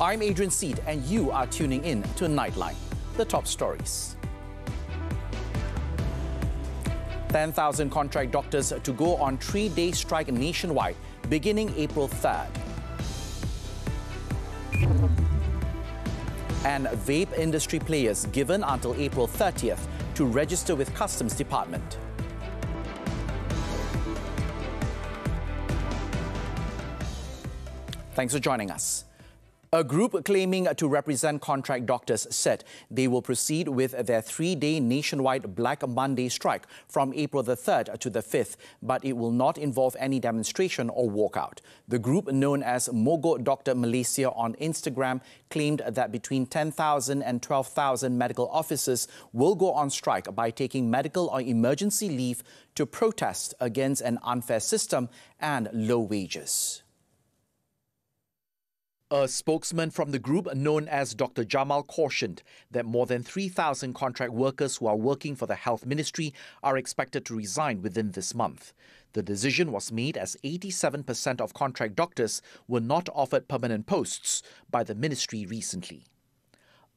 I'm Adrian Seet, and you are tuning in to Nightline, the top stories. 10,000 contract doctors to go on 3-day strike nationwide, beginning April 3rd. And vape industry players given until April 30th to register with Customs Department. Thanks for joining us. A group claiming to represent contract doctors said they will proceed with their 3-day nationwide Black Monday strike from April the 3rd to the 5th, but it will not involve any demonstration or walkout. The group, known as Mogok Doctor Malaysia on Instagram, claimed that between 10,000 and 12,000 medical officers will go on strike by taking medical or emergency leave to protest against an unfair system and low wages. A spokesman from the group, known as Dr. Jamal, cautioned that more than 3,000 contract workers who are working for the Health Ministry are expected to resign within this month. The decision was made as 87% of contract doctors were not offered permanent posts by the ministry recently.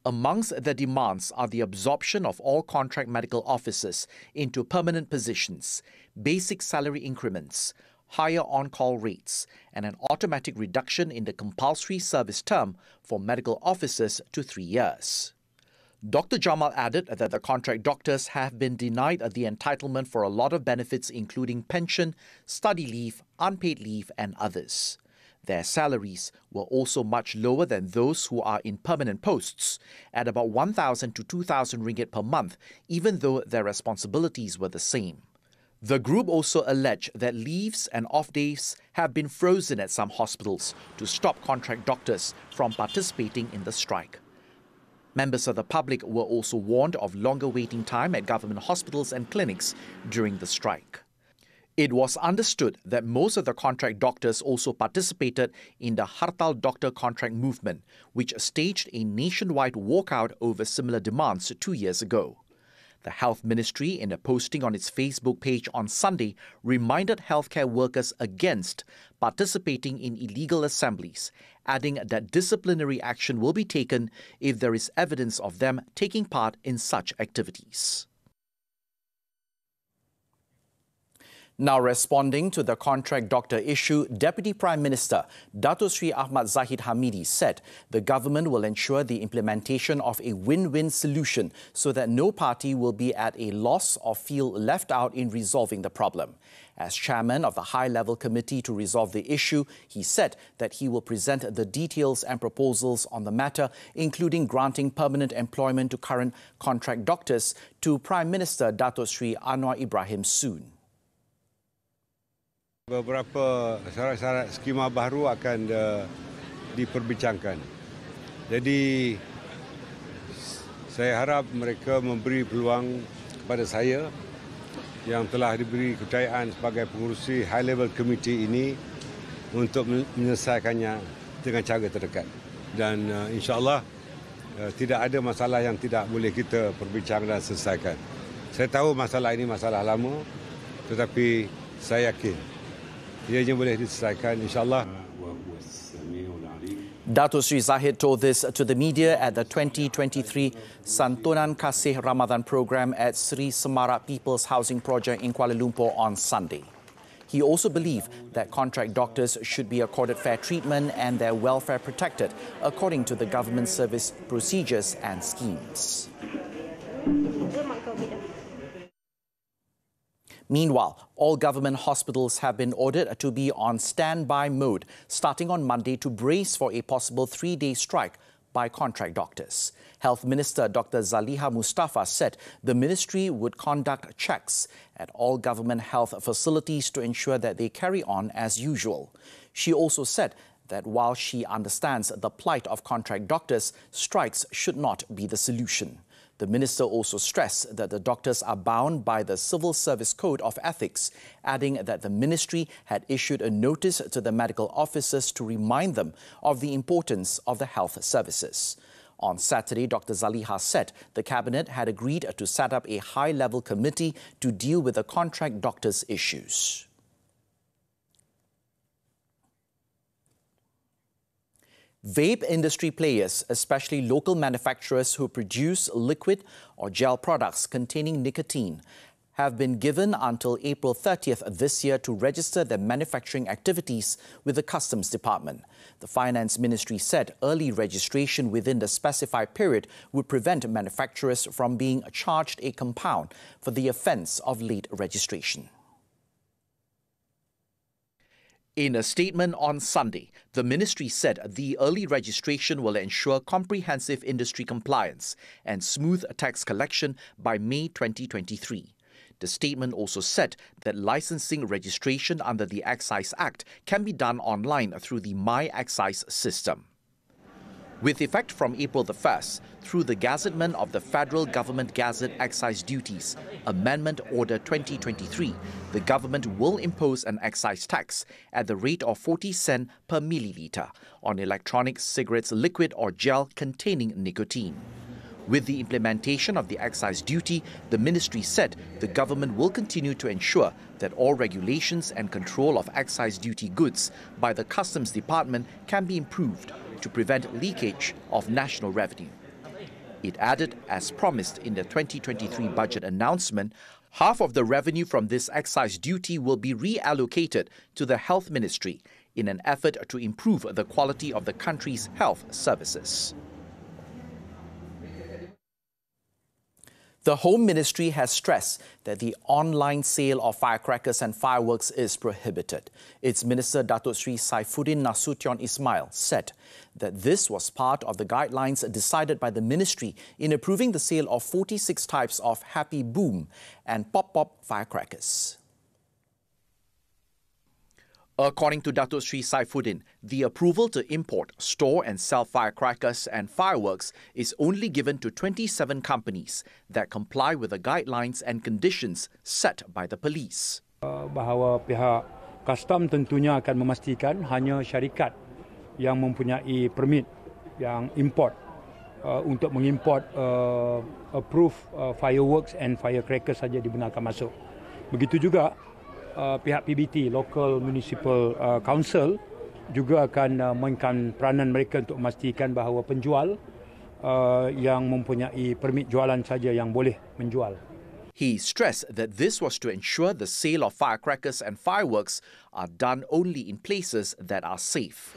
Amongst the demands are the absorption of all contract medical officers into permanent positions, basic salary increments, higher on-call rates, and an automatic reduction in the compulsory service term for medical officers to 3 years. Dr. Jamal added that the contract doctors have been denied the entitlement for a lot of benefits, including pension, study leave, unpaid leave, and others. Their salaries were also much lower than those who are in permanent posts, at about 1,000 to 2,000 ringgit per month, even though their responsibilities were the same. The group also alleged that leaves and off days have been frozen at some hospitals to stop contract doctors from participating in the strike. Members of the public were also warned of longer waiting time at government hospitals and clinics during the strike. It was understood that most of the contract doctors also participated in the Hartal Doctor Contract Movement, which staged a nationwide walkout over similar demands 2 years ago. The Health Ministry, in a posting on its Facebook page on Sunday, reminded healthcare workers against participating in illegal assemblies, adding that disciplinary action will be taken if there is evidence of them taking part in such activities. Now responding to the contract doctor issue, Deputy Prime Minister Dato Sri Ahmad Zahid Hamidi said the government will ensure the implementation of a win-win solution so that no party will be at a loss or feel left out in resolving the problem. As chairman of the high-level committee to resolve the issue, he said that he will present the details and proposals on the matter, including granting permanent employment to current contract doctors, to Prime Minister Dato Sri Anwar Ibrahim soon. Beberapa syarat-syarat skema baru akan diperbincangkan. Jadi saya harap mereka memberi peluang kepada saya yang telah diberi kepercayaan sebagai pengurusi high level committee ini untuk menyelesaikannya dengan cara terdekat. Dan insya-Allah tidak ada masalah yang tidak boleh kita perbincangkan dan selesaikan. Saya tahu masalah ini masalah lama, tetapi saya yakin ianya boleh diselesaikan insya-Allah. Dato Sri Zahid told this to the media at the 2023 Santunan Kasih Ramadan program at Sri Semarak People's Housing Project in Kuala Lumpur on Sunday. He also believed that contract doctors should be accorded fair treatment and their welfare protected according to the government service procedures and schemes. Meanwhile, all government hospitals have been ordered to be on standby mode starting on Monday to brace for a possible 3-day strike by contract doctors. Health Minister Dr. Zaliha Mustafa said the ministry would conduct checks at all government health facilities to ensure that they carry on as usual. She also said that while she understands the plight of contract doctors, strikes should not be the solution. The minister also stressed that the doctors are bound by the Civil Service Code of Ethics, adding that the ministry had issued a notice to the medical officers to remind them of the importance of the health services. On Saturday, Dr. Zaliha said the cabinet had agreed to set up a high-level committee to deal with the contract doctors' issues. Vape industry players, especially local manufacturers who produce liquid or gel products containing nicotine, have been given until April 30th this year to register their manufacturing activities with the Customs Department. The Finance Ministry said early registration within the specified period would prevent manufacturers from being charged a compound for the offence of late registration. In a statement on Sunday, the ministry said the early registration will ensure comprehensive industry compliance and smooth tax collection by May 2023. The statement also said that licensing registration under the Excise Act can be done online through the My Excise system. With effect from April the 1st, through the gazettement of the Federal Government Gazette Excise Duties, Amendment Order 2023, the government will impose an excise tax at the rate of 40 cents per milliliter on electronic cigarettes liquid or gel containing nicotine. With the implementation of the excise duty, the ministry said the government will continue to ensure that all regulations and control of excise duty goods by the Customs Department can be improved to prevent leakage of national revenue. It added, as promised in the 2023 budget announcement, half of the revenue from this excise duty will be reallocated to the Health Ministry in an effort to improve the quality of the country's health services. The Home Ministry has stressed that the online sale of firecrackers and fireworks is prohibited. Its Minister Datuk Sri Saifuddin Nasution Ismail said that this was part of the guidelines decided by the ministry in approving the sale of 46 types of Happy Boom and Pop-Pop firecrackers. According to Datuk Sri Saifuddin, the approval to import, store and sell firecrackers and fireworks is only given to 27 companies that comply with the guidelines and conditions set by the police. Bahawa pihak custom tentunya akan memastikan hanya syarikat yang mempunyai permit yang import untuk mengimport approved fireworks and firecrackers saja dibenarkan masuk. Begitu juga pihak PBT, Local Municipal Council, juga akan mainkan peranan mereka untuk memastikan bahawa penjual yang mempunyai permit jualan saja yang boleh menjual. He stressed that this was to ensure the sale of firecrackers and fireworks are done only in places that are safe.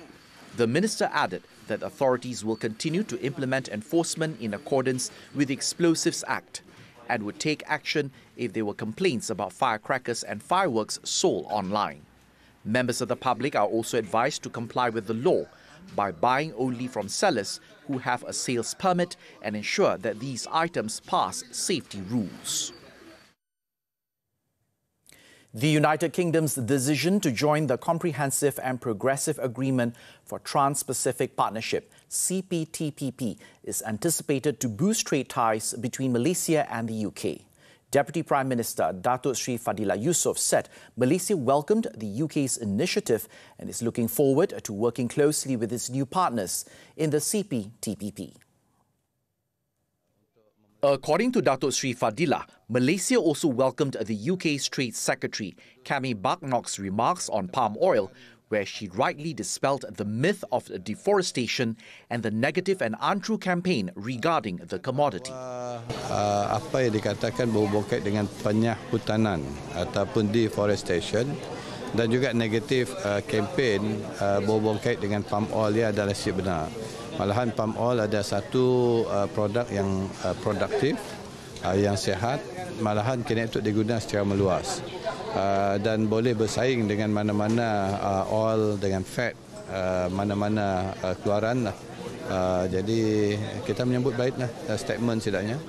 The minister added that authorities will continue to implement enforcement in accordance with the Explosives Act and would take action if there were complaints about firecrackers and fireworks sold online. Members of the public are also advised to comply with the law by buying only from sellers who have a sales permit and ensure that these items pass safety rules. The United Kingdom's decision to join the Comprehensive and Progressive Agreement for Trans-Pacific Partnership, CPTPP, is anticipated to boost trade ties between Malaysia and the UK. Deputy Prime Minister Datuk Sri Fadillah Yusof said Malaysia welcomed the UK's initiative and is looking forward to working closely with its new partners in the CPTPP. According to Datuk Sri Fadillah, Malaysia also welcomed the UK's Trade Secretary, Cammy Bucknock's remarks on palm oil, where she rightly dispelled the myth of deforestation and the negative and untrue campaign regarding the commodity. Apa yang dikatakan berhubung kait dengan penyahutanan ataupun deforestation dan juga negatif campaign berhubung kait dengan palm oil dia adalah sebenar. Malahan palm oil ada satu produk yang produktif, yang sihat, malahan kena untuk digunakan secara meluas dan boleh bersaing dengan mana-mana oil dengan fat, mana-mana keluaran lah. Jadi kita menyambut baiklah statement setidaknya.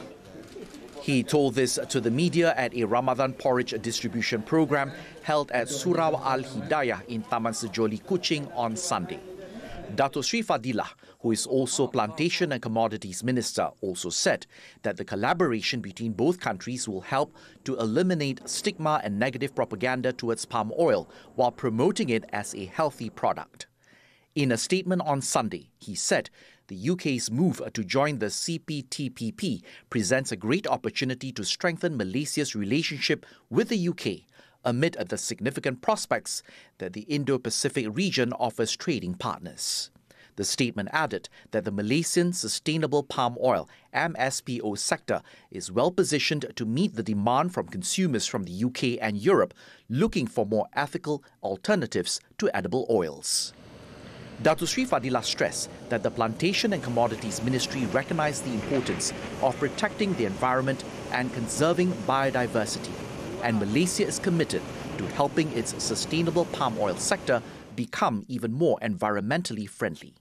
He told this to the media at a Ramadan porridge distribution program held at Surau Al-Hidayah in Taman Sejoli, Kuching on Sunday. Datuk Sri Fadillah, who is also Plantation and Commodities Minister, also said that the collaboration between both countries will help to eliminate stigma and negative propaganda towards palm oil while promoting it as a healthy product. In a statement on Sunday, he said the UK's move to join the CPTPP presents a great opportunity to strengthen Malaysia's relationship with the UK amid the significant prospects that the Indo-Pacific region offers trading partners. The statement added that the Malaysian Sustainable Palm Oil MSPO sector is well positioned to meet the demand from consumers from the UK and Europe looking for more ethical alternatives to edible oils. Datuk Sri Fadilah stressed that the Plantation and Commodities Ministry recognised the importance of protecting the environment and conserving biodiversity, and Malaysia is committed to helping its sustainable palm oil sector become even more environmentally friendly.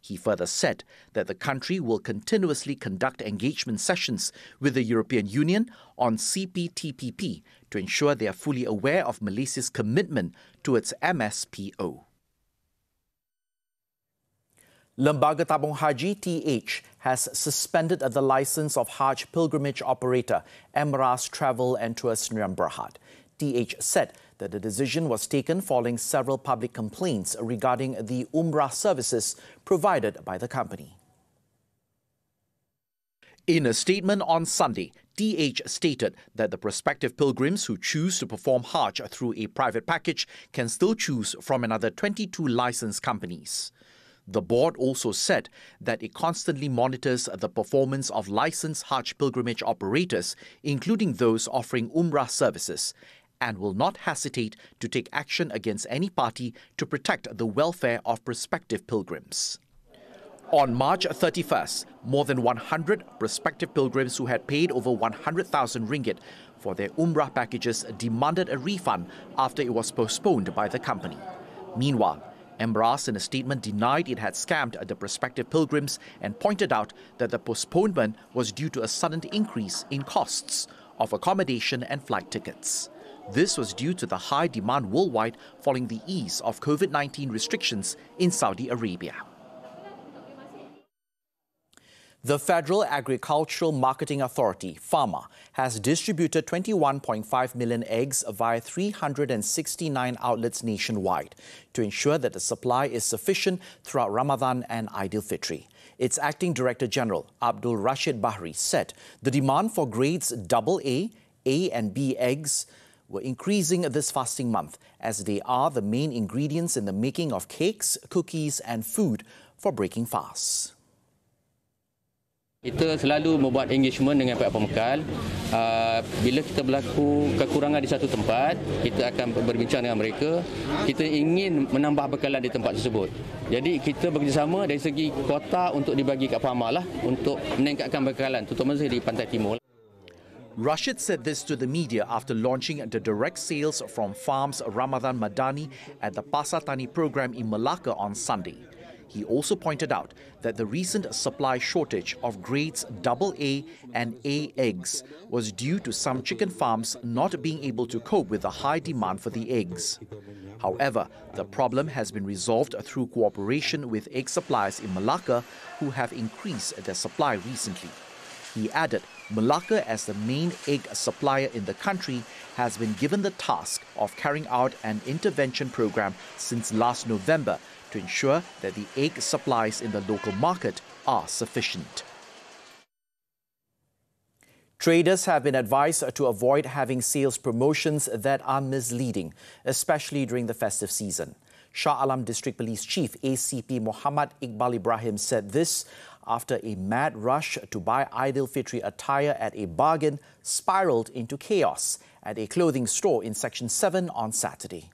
He further said that the country will continuously conduct engagement sessions with the European Union on CPTPP to ensure they are fully aware of Malaysia's commitment to its MSPO. Lembaga Tabung Haji TH has suspended the license of Hajj pilgrimage operator Emirates Travel and Tours Sdn Bhd. TH said that the decision was taken following several public complaints regarding the Umrah services provided by the company. In a statement on Sunday, TH stated that the prospective pilgrims who choose to perform Hajj through a private package can still choose from another 22 licensed companies. The board also said that it constantly monitors the performance of licensed Hajj pilgrimage operators, including those offering Umrah services, and will not hesitate to take action against any party to protect the welfare of prospective pilgrims. On March 31st, more than 100 prospective pilgrims who had paid over 100,000 ringgit for their Umrah packages demanded a refund after it was postponed by the company. Meanwhile, Emirates in a statement denied it had scammed the prospective pilgrims and pointed out that the postponement was due to a sudden increase in costs of accommodation and flight tickets. This was due to the high demand worldwide following the ease of COVID-19 restrictions in Saudi Arabia. The Federal Agricultural Marketing Authority, FAMA, has distributed 21.5 million eggs via 369 outlets nationwide to ensure that the supply is sufficient throughout Ramadan and Aidilfitri. Its Acting Director General, Abdul Rashid Bahri, said the demand for grades AA, A and B eggs were increasing this fasting month as they are the main ingredients in the making of cakes, cookies and food for breaking fasts. Kita selalu membuat engagement dengan pihak pemekal. Bila kita berlaku kekurangan di satu tempat, kita akan berbincang dengan mereka. Kita ingin menambah bekalan di tempat tersebut. Jadi kita bekerjasama dari segi kuota untuk dibagi kat FAMA lah untuk meningkatkan bekalan, terutama di Pantai Timur. Rashid said this to the media after launching the direct sales from farms Ramadan Madani at the Pasar Tani program in Malacca on Sunday. He also pointed out that the recent supply shortage of grades AA and A eggs was due to some chicken farms not being able to cope with the high demand for the eggs. However, the problem has been resolved through cooperation with egg suppliers in Malacca who have increased their supply recently. He added Malacca, as the main egg supplier in the country, has been given the task of carrying out an intervention program since last November to ensure that the egg supplies in the local market are sufficient. Traders have been advised to avoid having sales promotions that are misleading, especially during the festive season. Shah Alam District Police Chief ACP Muhammad Iqbal Ibrahim said this after a mad rush to buy Aidilfitri attire at a bargain spiraled into chaos at a clothing store in Section 7 on Saturday.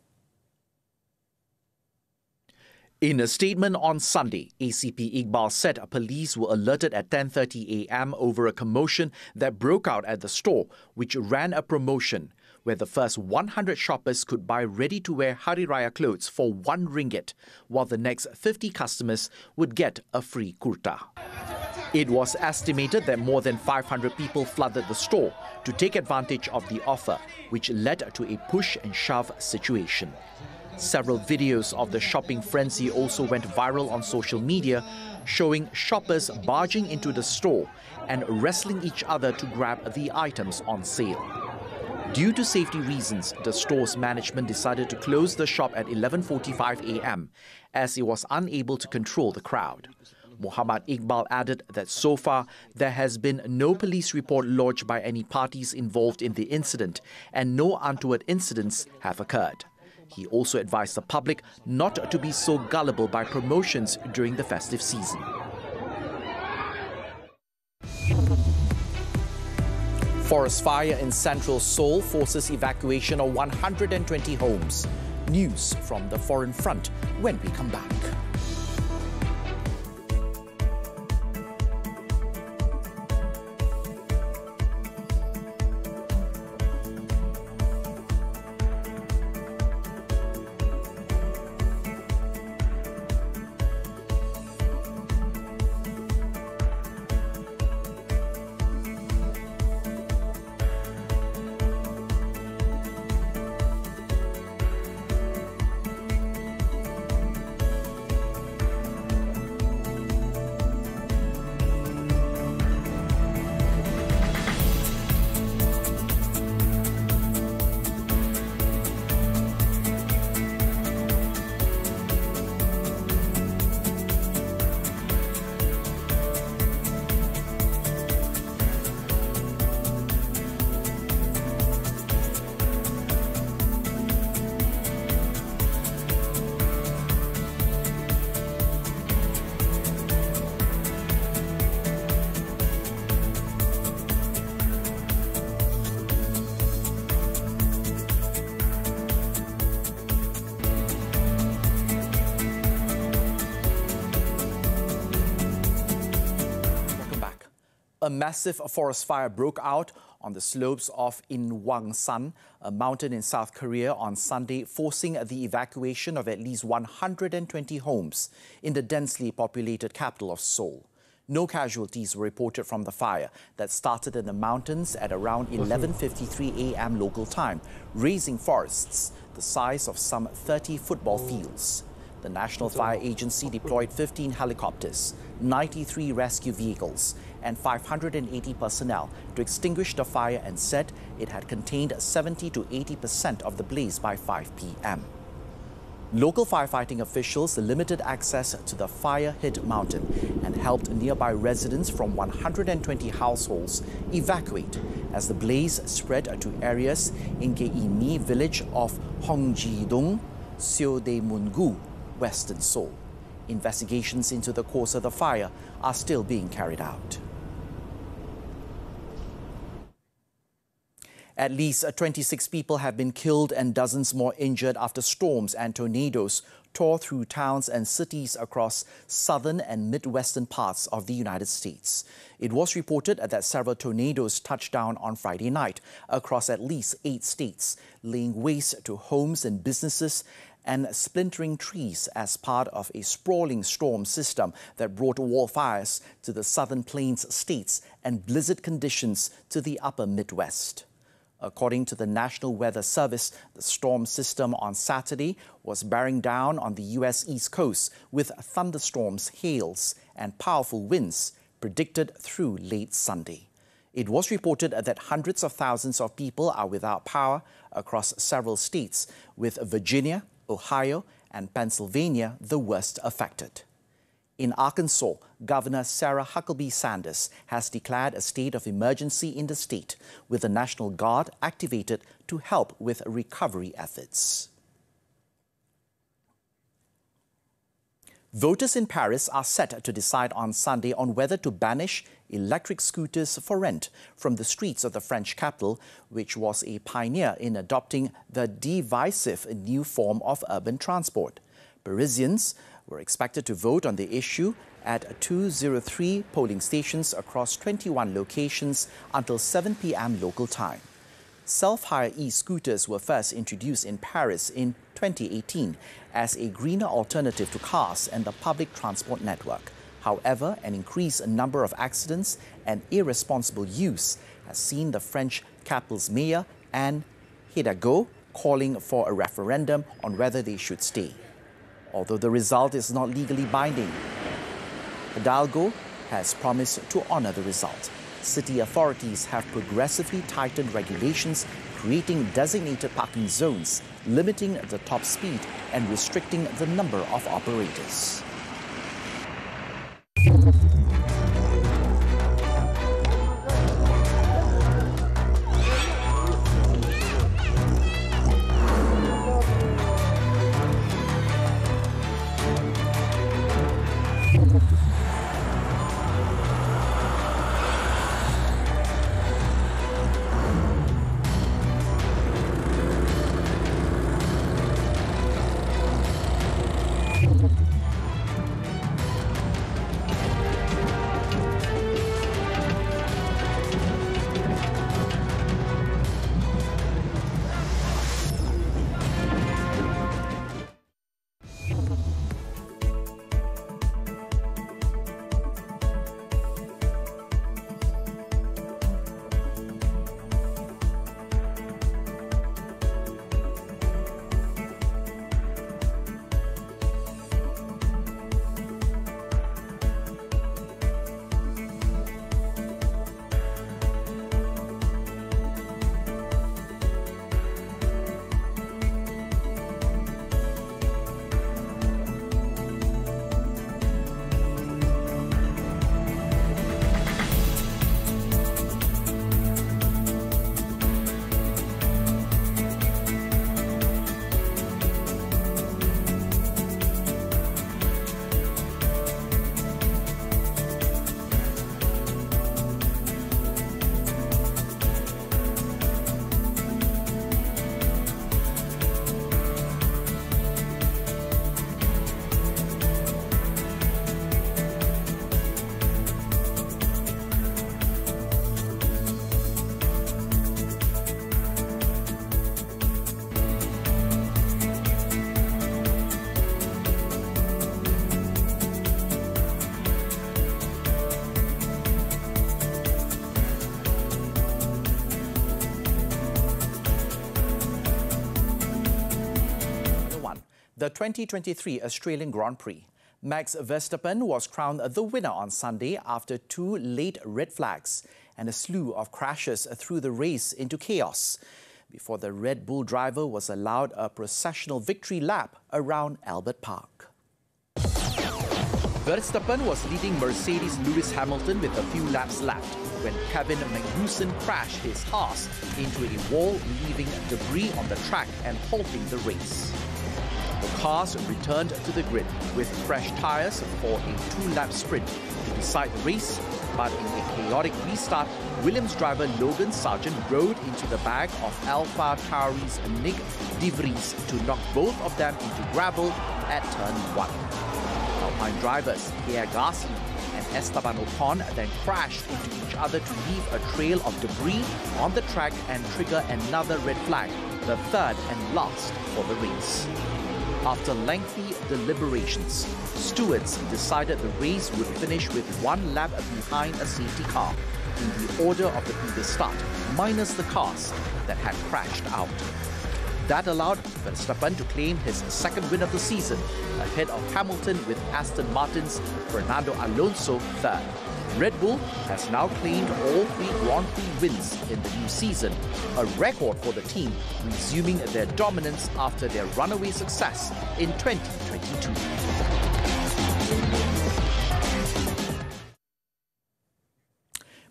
In a statement on Sunday, ACP Iqbal said police were alerted at 10:30 a.m. over a commotion that broke out at the store, which ran a promotion where the first 100 shoppers could buy ready-to-wear Hari Raya clothes for RM1, while the next 50 customers would get a free kurta. It was estimated that more than 500 people flooded the store to take advantage of the offer, which led to a push and shove situation. Several videos of the shopping frenzy also went viral on social media, showing shoppers barging into the store and wrestling each other to grab the items on sale. Due to safety reasons, the store's management decided to close the shop at 11:45 a.m. as it was unable to control the crowd. Muhammad Iqbal added that so far there has been no police report lodged by any parties involved in the incident and no untoward incidents have occurred. He also advised the public not to be so gullible by promotions during the festive season. Forest fire in central Seoul forces evacuation of 120 homes. News from the foreign front when we come back. A massive forest fire broke out on the slopes of Inwangsan, a mountain in South Korea, on Sunday, forcing the evacuation of at least 120 homes in the densely populated capital of Seoul. No casualties were reported from the fire that started in the mountains at around 11:53 a.m. local time, raising forests the size of some 30 football fields. The National Fire Agency deployed 15 helicopters, 93 rescue vehicles, and 580 personnel to extinguish the fire and said it had contained 70 to 80% of the blaze by 5 p.m. Local firefighting officials limited access to the fire-hit mountain and helped nearby residents from 120 households evacuate as the blaze spread to areas in Geimi village of Hongjidong, Seodaemungu, Western Seoul. Investigations into the cause of the fire are still being carried out. At least 26 people have been killed and dozens more injured after storms and tornadoes tore through towns and cities across southern and midwestern parts of the United States. It was reported that several tornadoes touched down on Friday night across at least 8 states, laying waste to homes and businesses and splintering trees as part of a sprawling storm system that brought wildfires to the southern plains states and blizzard conditions to the upper Midwest. According to the National Weather Service, the storm system on Saturday was bearing down on the U.S. East Coast with thunderstorms, hails, and powerful winds predicted through late Sunday. It was reported that hundreds of thousands of people are without power across several states, with Virginia, Ohio, and Pennsylvania the worst affected. In Arkansas, Governor Sarah Huckabee Sanders has declared a state of emergency in the state, with the National Guard activated to help with recovery efforts. Voters in Paris are set to decide on Sunday on whether to banish electric scooters for rent from the streets of the French capital, which was a pioneer in adopting the divisive new form of urban transport. Parisians were expected to vote on the issue at 203 polling stations across 21 locations until 7 p.m. local time. Self-hire e-scooters were first introduced in Paris in 2018 as a greener alternative to cars and the public transport network. However, an increased number of accidents and irresponsible use has seen the French capital's mayor, Anne Hidalgo, calling for a referendum on whether they should stay. Although the result is not legally binding, Hidalgo has promised to honour the result. City authorities have progressively tightened regulations, creating designated parking zones, limiting the top speed and restricting the number of operators. the 2023 Australian Grand Prix. Max Verstappen was crowned the winner on Sunday after 2 late red flags and a slew of crashes threw the race into chaos before the Red Bull driver was allowed a processional victory lap around Albert Park. Verstappen was leading Mercedes' Lewis Hamilton with a few laps left when Kevin Magnussen crashed his Haas into a wall, leaving debris on the track and halting the race. The cars returned to the grid with fresh tyres for a 2-lap sprint to decide the race, but in a chaotic restart, Williams driver Logan Sargent rode into the back of Alpha Tauri's Nick De Vries to knock both of them into gravel at turn 1. Alpine drivers Pierre Gasly and Esteban Ocon then crashed into each other to leave a trail of debris on the track and trigger another red flag, the third and last for the race. After lengthy deliberations, stewards decided the race would finish with 1 lap behind a safety car in the order of the previous start, minus the cars that had crashed out. That allowed Verstappen to claim his second win of the season, ahead of Hamilton with Aston Martin's Fernando Alonso third. Red Bull has now claimed all 3 Grand Prix wins in the new season, a record for the team, resuming their dominance after their runaway success in 2022.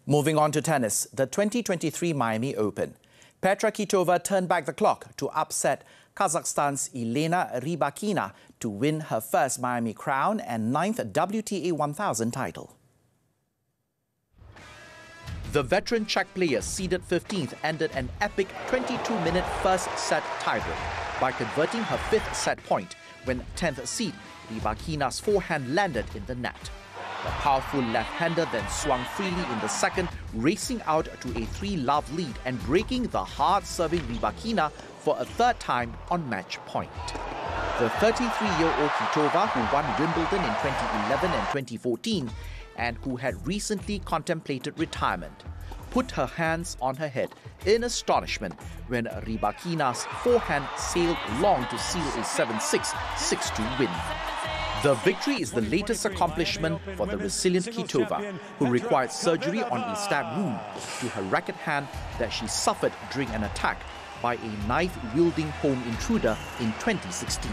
Moving on to tennis, the 2023 Miami Open. Petra Kvitova turned back the clock to upset Kazakhstan's Elena Rybakina to win her first Miami crown and 9th WTA 1000 title. The veteran Czech player, seeded 15th, ended an epic 22-minute first set tiebreak by converting her 5th set point when 10th seed Rybakina's forehand landed in the net. The powerful left-hander then swung freely in the second, racing out to a 3-love lead and breaking the hard-serving Rybakina for a third time on match point. The 33-year-old Kvitova, who won Wimbledon in 2011 and 2014 and who had recently contemplated retirement, put her hands on her head in astonishment when Rybakina's forehand sailed long to seal a 7-6, 6-2 win. The victory is the latest accomplishment for the resilient Kvitova, who required surgery on a stab wound to her racket hand that she suffered during an attack by a knife-wielding home intruder in 2016.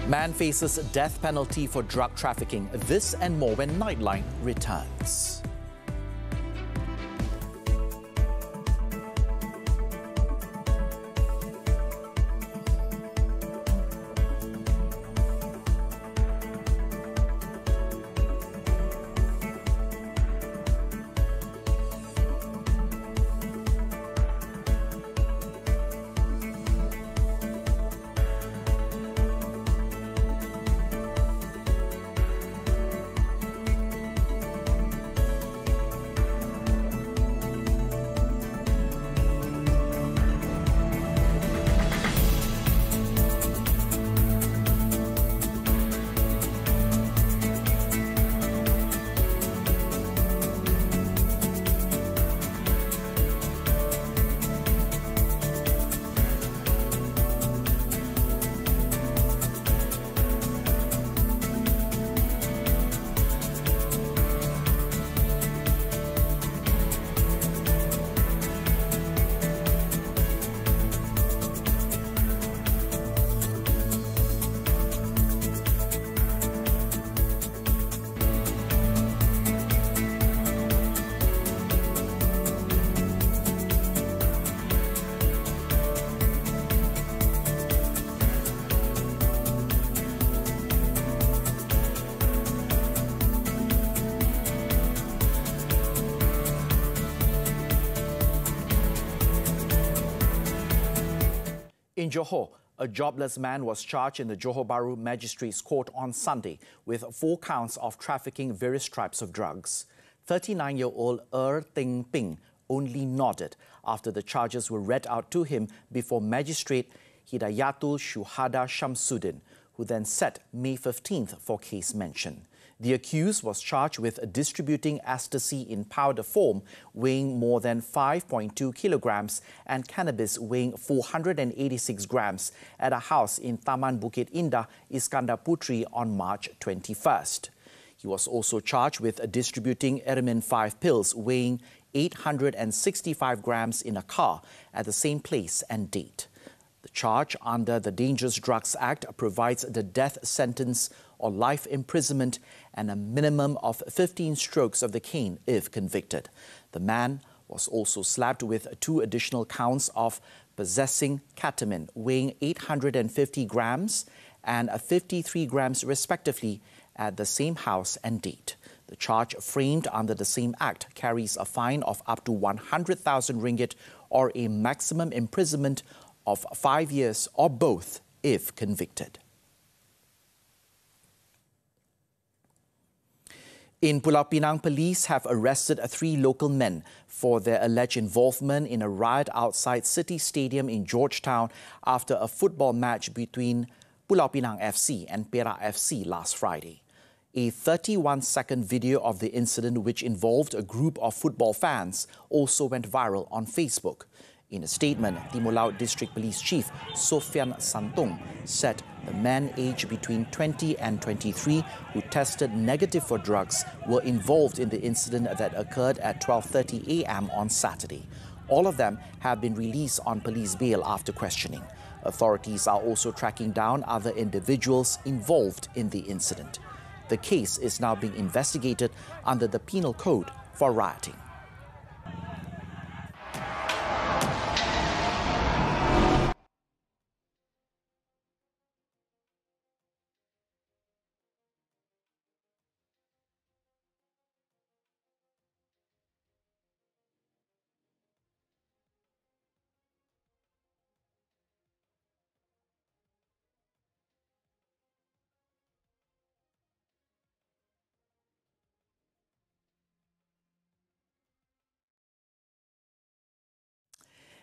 Man faces death penalty for drug trafficking. This and more when Nightline returns. In Johor, a jobless man was charged in the Johor Bahru Magistrates Court on Sunday with 4 counts of trafficking various types of drugs. 39-year-old Teng Ping only nodded after the charges were read out to him before Magistrate Hidayatul Shuhada Shamsuddin, who then set May 15th for case mention. The accused was charged with distributing ecstasy in powder form weighing more than 5.2 kilograms and cannabis weighing 486 grams at a house in Taman Bukit Indah, Iskandar Putri on March 21st. He was also charged with distributing Eramin 5 pills weighing 865 grams in a car at the same place and date. The charge under the Dangerous Drugs Act provides the death sentence or life imprisonment and a minimum of 15 strokes of the cane if convicted. The man was also slapped with 2 additional counts of possessing ketamine weighing 850 grams and 53 grams respectively at the same house and date. The charge framed under the same act carries a fine of up to 100,000 ringgit or a maximum imprisonment of 5 years or both if convicted. In Pulau Pinang, police have arrested 3 local men for their alleged involvement in a riot outside City Stadium in Georgetown after a football match between Pulau Pinang FC and Perak FC last Friday. A 31-second video of the incident, which involved a group of football fans, also went viral on Facebook. In a statement, Timur Laut District Police Chief Sofian Santung said the men aged between 20 and 23 who tested negative for drugs were involved in the incident that occurred at 12:30 a.m. on Saturday. All of them have been released on police bail after questioning. Authorities are also tracking down other individuals involved in the incident. The case is now being investigated under the Penal Code for rioting.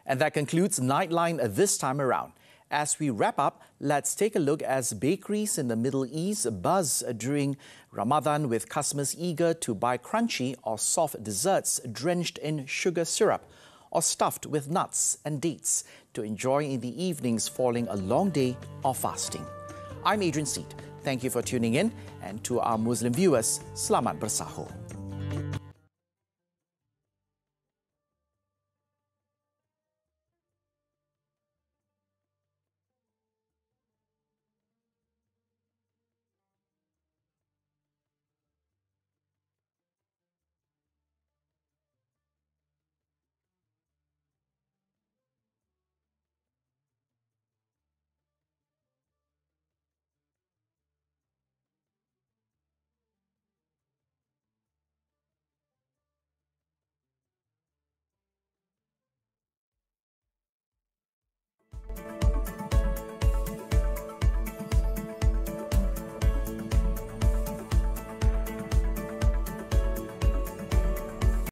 And that concludes Nightline this time around. As we wrap up, let's take a look as bakeries in the Middle East buzz during Ramadan with customers eager to buy crunchy or soft desserts drenched in sugar syrup or stuffed with nuts and dates to enjoy in the evenings following a long day of fasting. I'm Adrian Seet. Thank you for tuning in, and to our Muslim viewers, Selamat Bersahur.